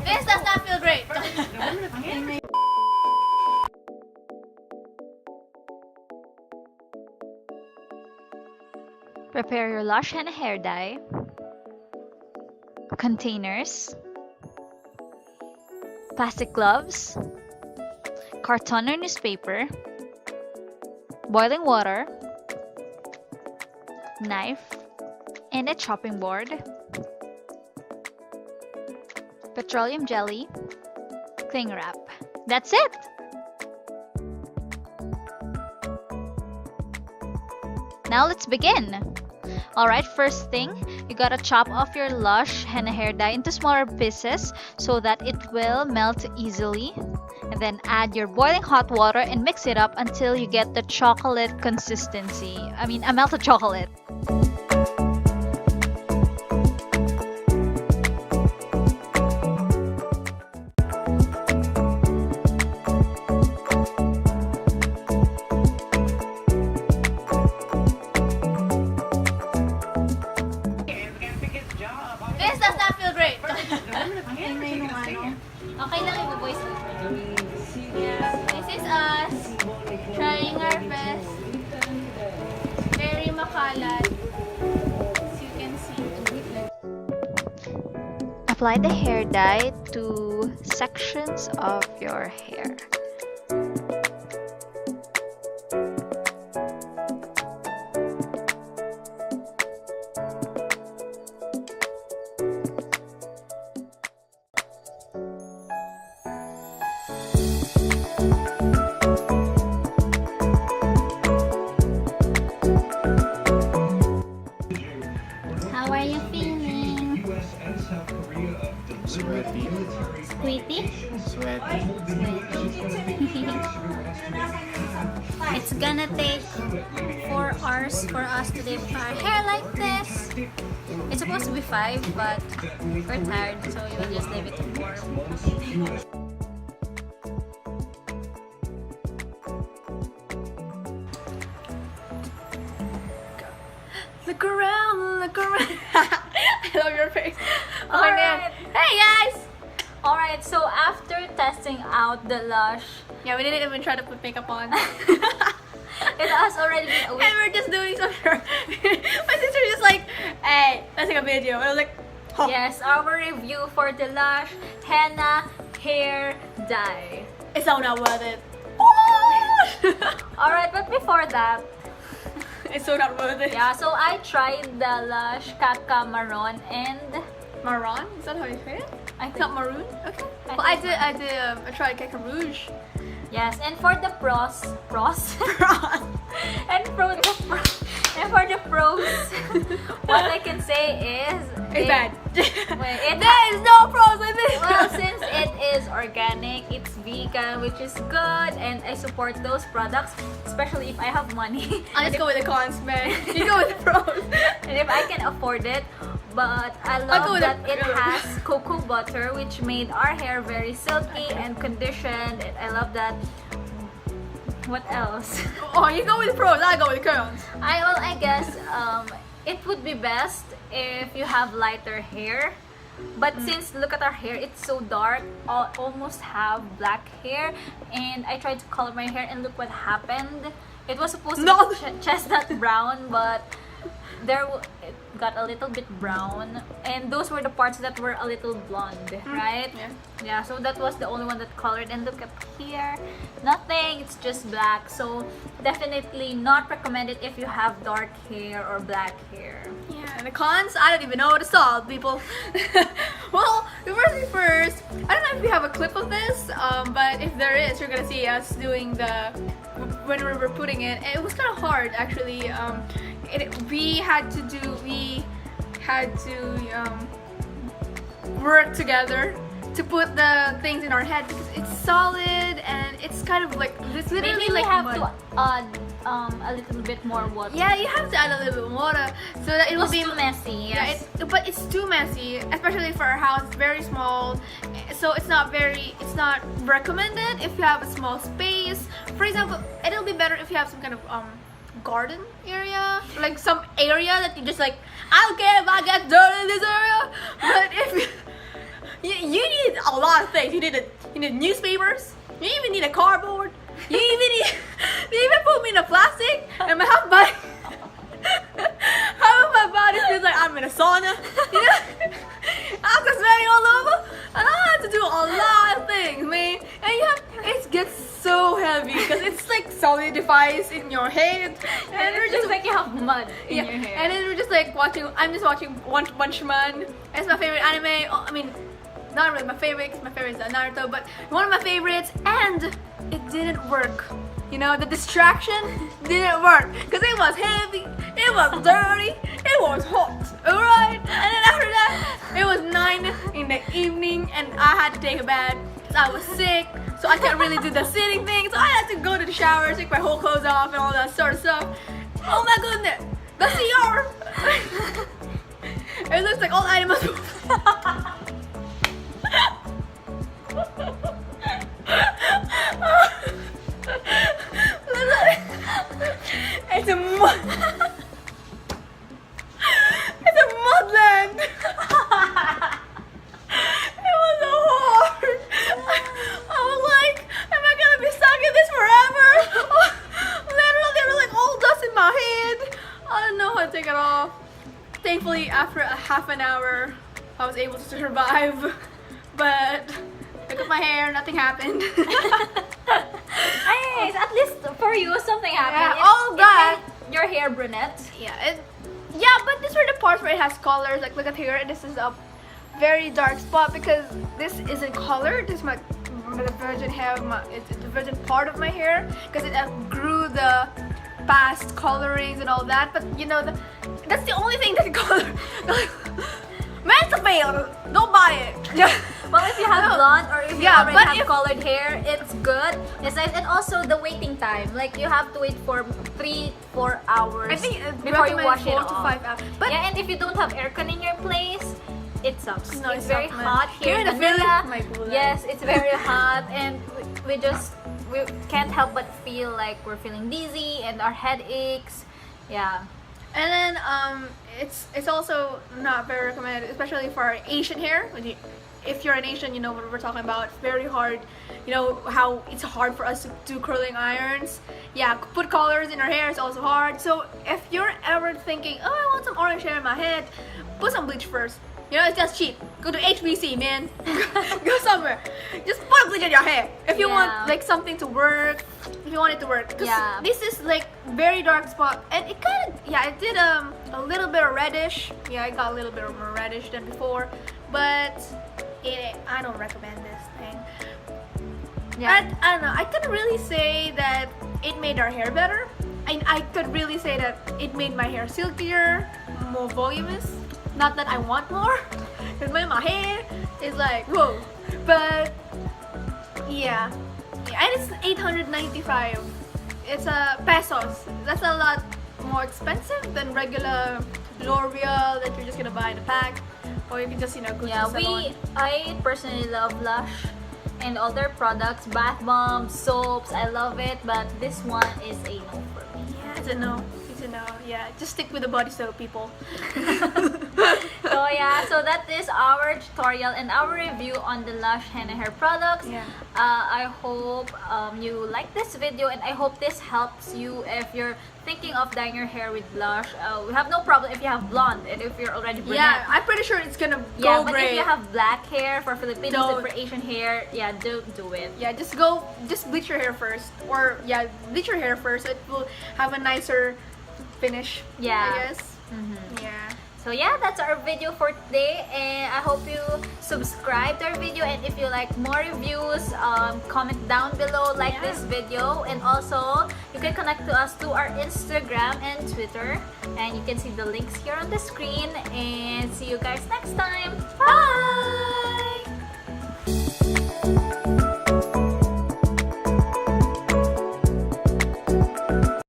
This does not feel great. Prepare your Lush Henna hair dye, containers, plastic gloves, carton or newspaper, boiling water, knife, and a chopping board, petroleum jelly, cling wrap. That's it! Now let's begin! Alright, first thing, you gotta chop off your Lush Henna hair dye into smaller pieces so that it will melt easily. And then add your boiling hot water and mix it up until you get the chocolate consistency. I mean, a melted chocolate. This does not feel great. Okay lang i-voice mo. This is us trying our best. Very makalat. As you can see. Apply the hair dye to sections of your hair. How are you feeling? Sweaty. Sweetie? Sweaty. It's gonna take 4 hours for us to leave our hair like this. It's supposed to be 5, but we're tired, so we'll just leave it to 4. Look around, look around. I love your face. Okay, Alright. hey guys! Alright, so after testing out the Lush, Yeah, we didn't even try to put makeup on. it has already been a And week. we're just doing some My sister just like, hey, let's take a video. And I was like, huh. Yes, our review for the Lush Henna hair dye. It's so not worth it. Alright, but before that, It's so not worth it. yeah, so I tried the Lush Kaka Maroon and Maroon? Is that how you say it? I It's think not maroon? Okay. I Well, I think tried Kaka Rouge. yes, and for the pros, and for the pros, what I can say is It's bad. Well, it There is no pros with this. well, since it is organic, it's vegan, which is good, and I support those products, especially if I have money. I'll just go with the cons, man. You go with the pros. And if I can afford it. But I I'll go love with that the it has cocoa butter, which made our hair very silky and conditioned. And I love that. What else? Oh, you go with the pros. I go with the cons. I guess it would be best if you have lighter hair. But since look at our hair, it's so dark, almost have black hair, and I tried to color my hair and look what happened. It was supposed to No. be chestnut brown, but it got a little bit brown, and those were the parts that were a little blonde, right? Yeah, so that was the only one that colored, and look at here, nothing, it's just black. So definitely not recommended if you have dark hair or black hair. Yeah, and the cons, I don't even know what to solve, people. Well, first, I don't know if we have a clip of this, but if there is, you're gonna see us doing when we were putting it. It was kind of hard, actually. We had to work together to put the things in our head because it's solid and it's kind of like it's literally Maybe we like have mud. to add a little bit more water. Yeah, you have to add a little bit of water so that it It will was be too messy. Yeah, Yes. but it's too messy, especially for our house. It's very small, so it's not recommended if you have a small space. For example, it'll be better if you have some kind of garden area, like some area that you just like, I don't care if I get dirt in this area, but if you need a lot lot of things. You need newspapers. You even need a cardboard. You even need, they even put me in a plastic, and half of my body feels like I'm in a sauna. You know, I'm just sweating all over, and I have to do a lot of things, man. And it gets so heavy because it's like solidifies in your head, and we're just like you have mud in your hair. And then we're just like watching. I'm just watching One Punch Man. It's my favorite anime. Oh, I mean, not really my favorite. Cause my favorite is Naruto, but one of my favorites, and it didn't work. You know, the distraction didn't work because it was heavy, it was dirty, it was hot. Alright, and then after that, it was 9 in the evening, and I had to take a bath because I was sick, so I can't really do the sitting thing. So I had to go to the shower, take my whole clothes off, and all that sort of stuff. Oh my goodness, the CR. It looks like all animals. It's a mud. It's a mudland. It was so hard. I was like, am I gonna be stuck in this forever? Literally, there was like all dust in my head. I don't know how to take it off. Thankfully, after a half an hour, I was able to survive. But look at my hair, nothing happened. Anyways, at least for you, something happened. Yeah, all that. Your hair brunette. Yeah, but these were the parts where it has colors. Like, look at here, this is a very dark spot because this isn't colored. This is the virgin hair, it's the virgin part of my hair because it grew the past colorings and all that. But you know, that's the only thing that can color. Men's fail. Don't buy it. Well, if you have blonde or if you Yeah, already have colored hair, it's good. It's nice, and also the waiting time. Like you have to wait for 3-4 hours I think before you wash it 4 off. to 5 hours. But yeah, and if you don't have aircon in your place, it sucks. No, it's it very sucks, man. hot here in Manila. Manila. Yes, it's very hot, and we can't help but feel like we're feeling dizzy and our head aches. Yeah. And then it's also not very recommended, especially for our Asian hair. If you're an Asian, you know what we're talking about. It's very hard. You know how it's hard for us to do curling irons. Yeah, put colors in our hair is also hard. So if you're ever thinking, oh, I want some orange hair in my head, put some bleach first. You know, it's just cheap. Go to HBC, man. Go somewhere. Just put bleach in your hair. If you want like something to work, if you want it to work. Because this is like very dark spot, and it kind of it did a little bit of reddish. Yeah, I got a little bit more reddish than before, but I don't recommend this thing. Yeah. I don't know. I couldn't really say that it made our hair better. I could really say that it made my hair silkier, more voluminous. Not that I want more, because my hair is like whoa. But yeah, and it's 895. It's pesos. That's a lot more expensive than regular L'Oreal that you're just gonna buy in a pack, or you can just go to the salon. I personally love Lush and all their products, bath bombs, soaps. I love it, but this one is a no for me. Yeah, it's a no. It's a no. Yeah, just stick with the body soap, people. So yeah, so that is our tutorial and our review on the Lush Henna hair products. Yeah. I hope you like this video, and I hope this helps you if you're thinking of dyeing your hair with Lush. We have no problem if you have blonde and if you're already brunette. Yeah, I'm pretty sure it's gonna go yeah, but gray. if you have black hair for Filipinos and for Asian hair, yeah, don't do it. Yeah, just bleach your hair first, or bleach your hair first. It will have a nicer finish. Yeah. I guess. Yeah. So yeah, that's our video for today, and I hope you subscribe to our video, and if you like more reviews, comment down below, like this video, and also you can connect to us to our Instagram and Twitter, and you can see the links here on the screen, and see you guys next time. Bye!